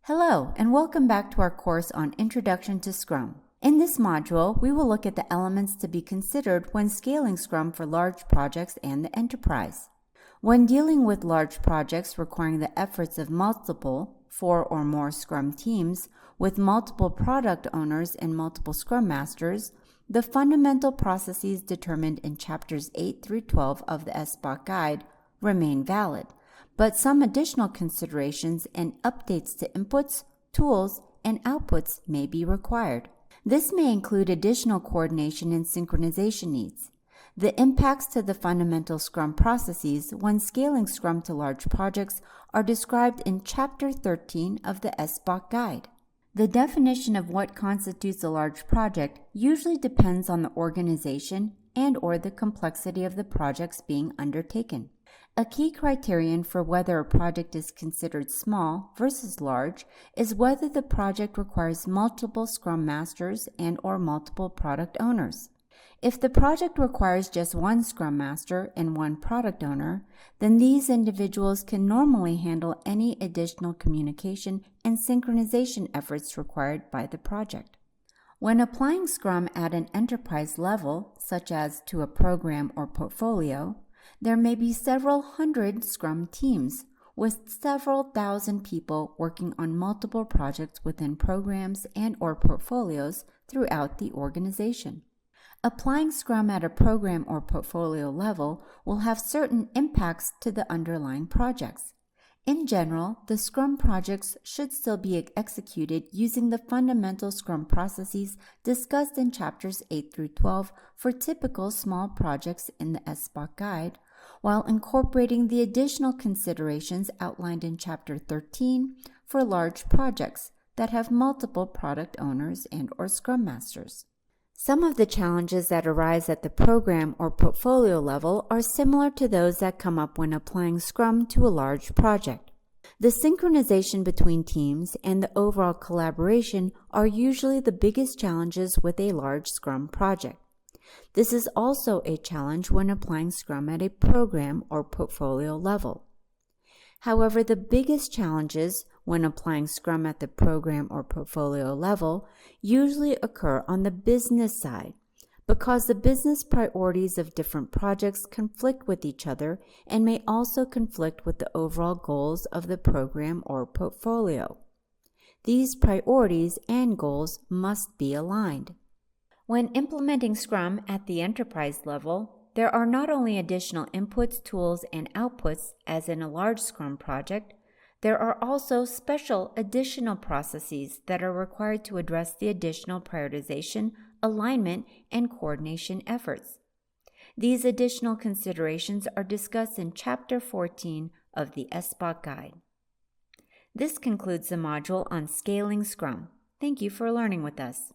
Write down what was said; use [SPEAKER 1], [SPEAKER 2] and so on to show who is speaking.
[SPEAKER 1] Hello, and welcome back to our course on Introduction to Scrum. In this module, we will look at the elements to be considered when scaling Scrum for large projects and the enterprise. When dealing with large projects requiring the efforts of multiple, 4 or more Scrum teams, with multiple product owners and multiple Scrum Masters, the fundamental processes determined in chapters 8 through 12 of the SBOK guide remain valid, but some additional considerations and updates to inputs, tools, and outputs may be required. This may include additional coordination and synchronization needs. The impacts to the fundamental Scrum processes when scaling Scrum to large projects are described in Chapter 13 of the SBOK guide. The definition of what constitutes a large project usually depends on the organization and/or the complexity of the projects being undertaken. A key criterion for whether a project is considered small versus large is whether the project requires multiple Scrum Masters and/or multiple product owners. If the project requires just one Scrum Master and one product owner, then these individuals can normally handle any additional communication and synchronization efforts required by the project. When applying Scrum at an enterprise level, such as to a program or portfolio, there may be several hundred Scrum teams with several thousand people working on multiple projects within programs and/or portfolios throughout the organization. Applying Scrum at a program or portfolio level will have certain impacts to the underlying projects. In general, the Scrum projects should still be executed using the fundamental Scrum processes discussed in chapters 8 through 12 for typical small projects in the SBOK guide, while incorporating the additional considerations outlined in Chapter 13 for large projects that have multiple product owners and/or Scrum Masters. Some of the challenges that arise at the program or portfolio level are similar to those that come up when applying Scrum to a large project. The synchronization between teams and the overall collaboration are usually the biggest challenges with a large Scrum project. This is also a challenge when applying Scrum at a program or portfolio level. However, the biggest challenges when applying Scrum at the program or portfolio level usually occur on the business side, because the business priorities of different projects conflict with each other and may also conflict with the overall goals of the program or portfolio. These priorities and goals must be aligned. When implementing Scrum at the enterprise level, there are not only additional inputs, tools, and outputs as in a large Scrum project, there are also special additional processes that are required to address the additional prioritization, alignment, and coordination efforts. These additional considerations are discussed in Chapter 14 of the SBOK guide. This concludes the module on Scaling Scrum. Thank you for learning with us.